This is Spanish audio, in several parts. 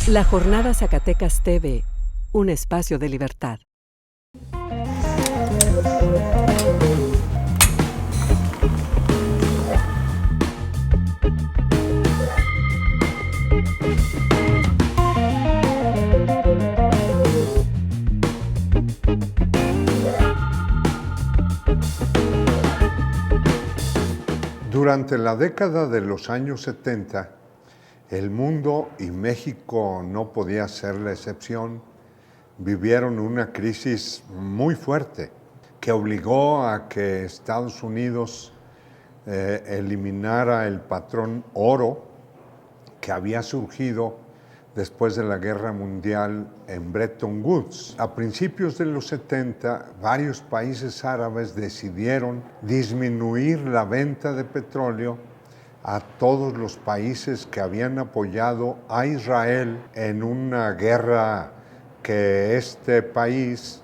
La Jornada Zacatecas TV, un espacio de libertad. Durante la década de los años 70, el mundo, y México no podía ser la excepción, vivieron una crisis muy fuerte que obligó a que Estados Unidos eliminara el patrón oro que había surgido después de la Guerra Mundial en Bretton Woods. A principios de los 70, varios países árabes decidieron disminuir la venta de petróleo a todos los países que habían apoyado a Israel en una guerra que este país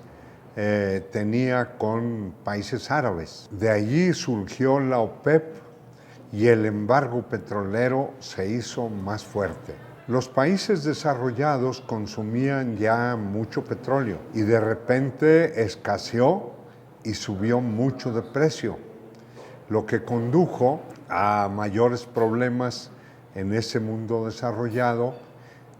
tenía con países árabes. De allí surgió la OPEP y el embargo petrolero se hizo más fuerte. Los países desarrollados consumían ya mucho petróleo y de repente escaseó y subió mucho de precio, lo que condujo a mayores problemas en ese mundo desarrollado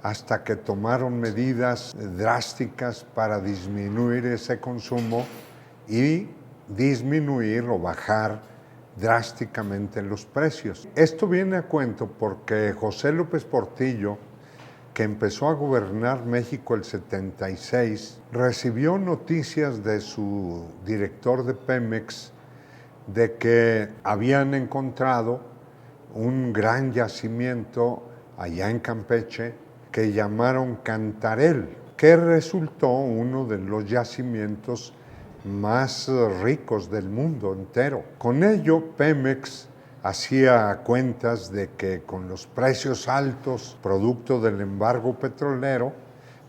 hasta que tomaron medidas drásticas para disminuir ese consumo y disminuir o bajar drásticamente los precios. Esto viene a cuento porque José López Portillo, que empezó a gobernar México el 76, recibió noticias de su director de Pemex de que habían encontrado un gran yacimiento allá en Campeche que llamaron Cantarell, que resultó uno de los yacimientos más ricos del mundo entero. Con ello, Pemex hacía cuentas de que con los precios altos, producto del embargo petrolero,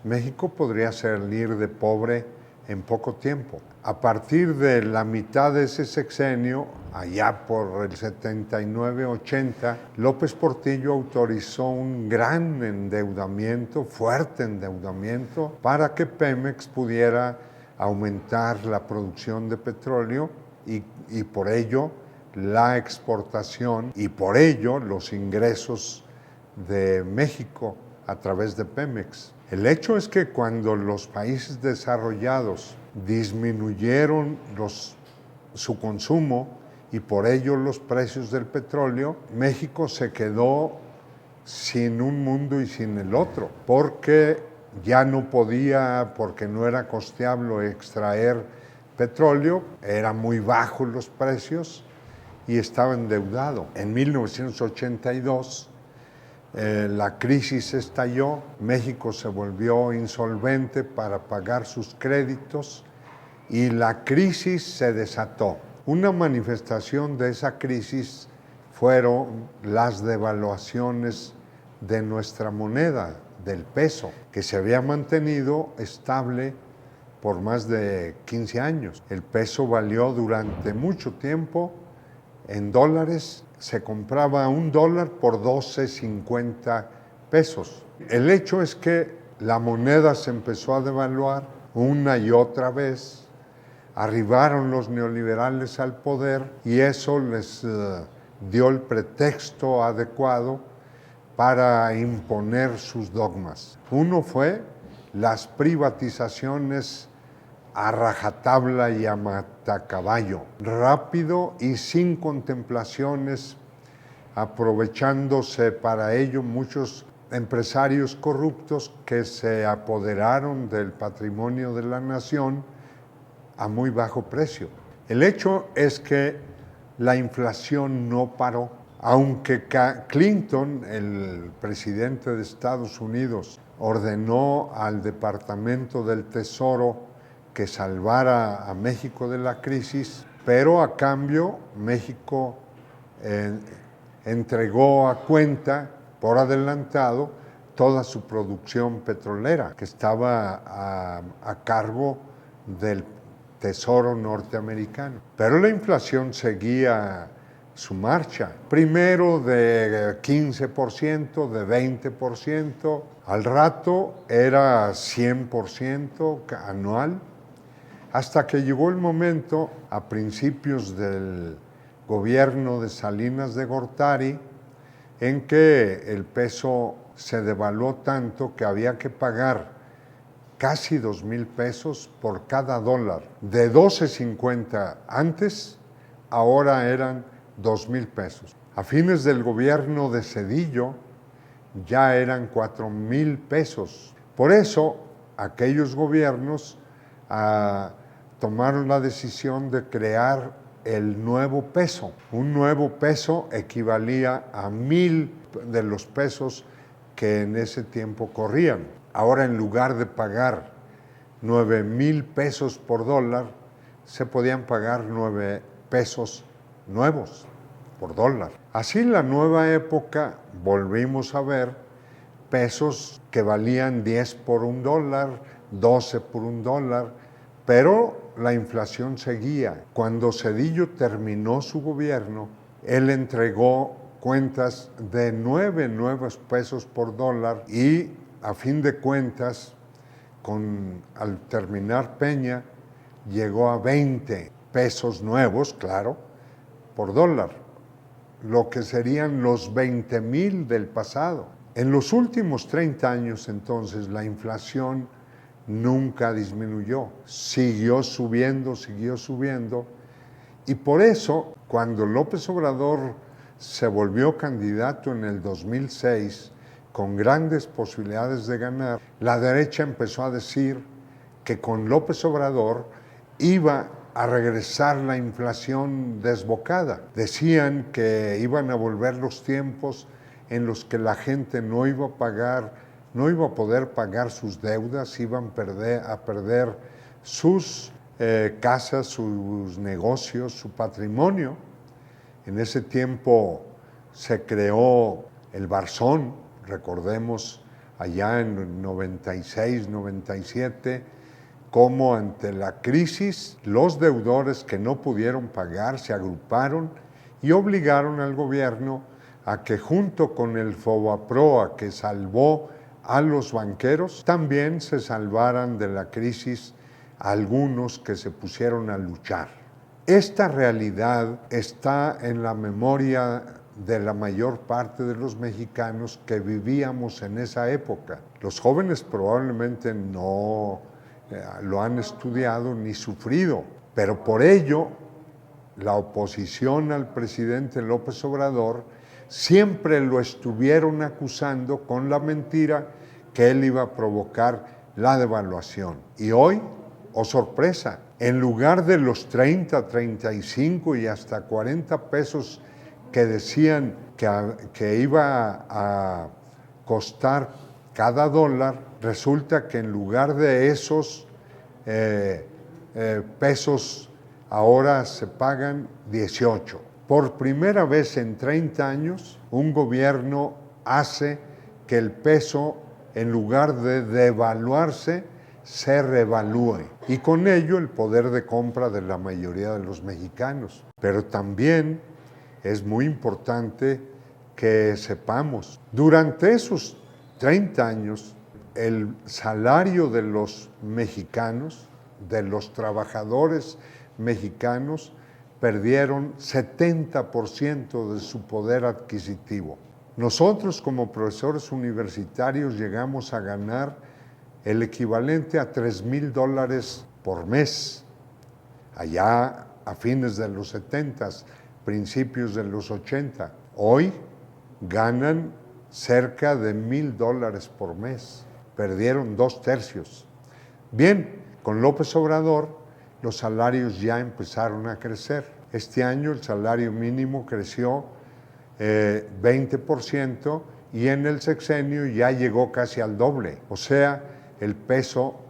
México podría salir de pobre en poco tiempo. A partir de la mitad de ese sexenio, allá por el 79-80, López Portillo autorizó un gran endeudamiento, fuerte endeudamiento, para que Pemex pudiera aumentar la producción de petróleo y por ello la exportación y por ello los ingresos de México a través de Pemex. El hecho es que cuando los países desarrollados disminuyeron su consumo y por ello los precios del petróleo, México se quedó sin un mundo y sin el otro, porque ya no podía, porque no era costeable extraer petróleo, eran muy bajos los precios y estaba endeudado. En 1982, la crisis estalló, México se volvió insolvente para pagar sus créditos y la crisis se desató. Una manifestación de esa crisis fueron las devaluaciones de nuestra moneda, del peso, que se había mantenido estable por más de 15 años. El peso valió durante mucho tiempo en dólares, se compraba $1 por 12.50 pesos. El hecho es que la moneda se empezó a devaluar una y otra vez, arribaron los neoliberales al poder y eso les dio el pretexto adecuado para imponer sus dogmas. Uno fue las privatizaciones a rajatabla y a matacaballo, rápido y sin contemplaciones, aprovechándose para ello muchos empresarios corruptos que se apoderaron del patrimonio de la nación a muy bajo precio. El hecho es que la inflación no paró. Aunque Clinton, el presidente de Estados Unidos, ordenó al Departamento del Tesoro que salvara a México de la crisis, pero a cambio México entregó a cuenta, por adelantado, toda su producción petrolera, que estaba a cargo del Tesoro norteamericano. Pero la inflación seguía su marcha. Primero de 15%, de 20%, al rato era 100% anual, hasta que llegó el momento, a principios del gobierno de Salinas de Gortari, en que el peso se devaluó tanto que había que pagar casi 2,000 pesos por cada dólar. De 12.50 antes, ahora eran 2,000 pesos. A fines del gobierno de Zedillo ya eran 4,000 pesos. Por eso, aquellos gobiernos tomaron la decisión de crear el nuevo peso. Un nuevo peso equivalía a 1,000 de los pesos que en ese tiempo corrían. Ahora, en lugar de pagar 9,000 pesos por dólar, se podían pagar 9 pesos nuevos por dólar. Así, en la nueva época volvimos a ver pesos que valían 10 por un dólar, 12 por un dólar, pero la inflación seguía. Cuando Zedillo terminó su gobierno, él entregó cuentas de 9 nuevos pesos por dólar y, a fin de cuentas, al terminar Peña, llegó a 20 pesos nuevos, claro, por dólar, lo que serían los 20,000 del pasado. En los últimos 30 años, entonces, la inflación nunca disminuyó, siguió subiendo, y por eso, cuando López Obrador se volvió candidato en el 2006, con grandes posibilidades de ganar, la derecha empezó a decir que con López Obrador iba a regresar la inflación desbocada. Decían que iban a volver los tiempos en los que la gente no iba a poder pagar sus deudas, iban a perder sus casas, sus negocios, su patrimonio. En ese tiempo se creó el Barzón, recordemos allá en 96, 97, cómo ante la crisis los deudores que no pudieron pagar se agruparon y obligaron al gobierno a que, junto con el Fobaproa que salvó a los banqueros, también se salvaran de la crisis algunos que se pusieron a luchar. Esta realidad está en la memoria de la mayor parte de los mexicanos que vivíamos en esa época. Los jóvenes probablemente no lo han estudiado ni sufrido, pero por ello la oposición al presidente López Obrador siempre lo estuvieron acusando con la mentira que él iba a provocar la devaluación. Y hoy, oh sorpresa, en lugar de los 30, 35 y hasta 40 pesos que decían que iba a costar cada dólar, resulta que en lugar de esos pesos ahora se pagan 18. Por primera vez en 30 años, un gobierno hace que el peso, en lugar de devaluarse, se revalúe, y con ello el poder de compra de la mayoría de los mexicanos. Pero también es muy importante que sepamos, durante esos 30 años, el salario de los mexicanos, de los trabajadores mexicanos, perdieron 70% de su poder adquisitivo. Nosotros, como profesores universitarios, llegamos a ganar el equivalente a $3,000 por mes, allá a fines de los 70, principios de los 80. Hoy ganan cerca de $1,000 por mes, perdieron 2/3. Bien, con López Obrador los salarios ya empezaron a crecer. Este año el salario mínimo creció 20% y en el sexenio ya llegó casi al doble. O sea, el peso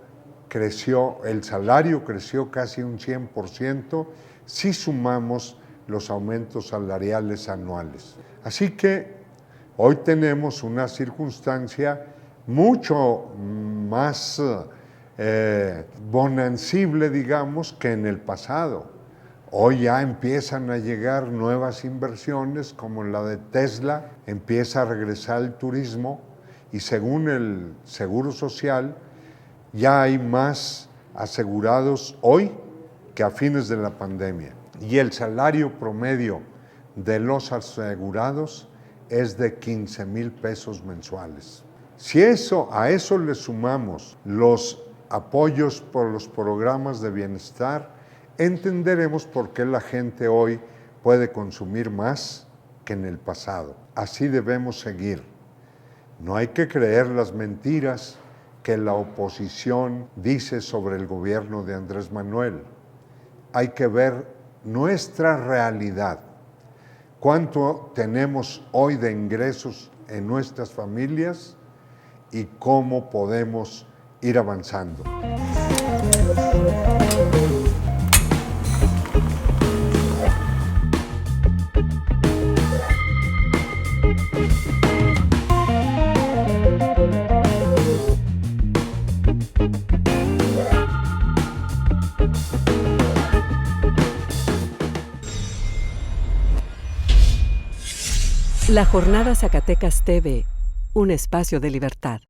creció, el salario creció casi un 100% si sumamos los aumentos salariales anuales. Así que hoy tenemos una circunstancia mucho más bonancible, digamos, que en el pasado. Hoy ya empiezan a llegar nuevas inversiones como la de Tesla, empieza a regresar el turismo y según el Seguro Social ya hay más asegurados hoy que a fines de la pandemia. Y el salario promedio de los asegurados es de 15,000 pesos mensuales. Si a eso le sumamos los apoyos por los programas de bienestar, entenderemos por qué la gente hoy puede consumir más que en el pasado. Así debemos seguir. No hay que creer las mentiras que la oposición dice sobre el gobierno de Andrés Manuel. Hay que ver nuestra realidad. ¿Cuánto tenemos hoy de ingresos en nuestras familias y cómo podemos ir avanzando? La Jornada Zacatecas TV, un espacio de libertad.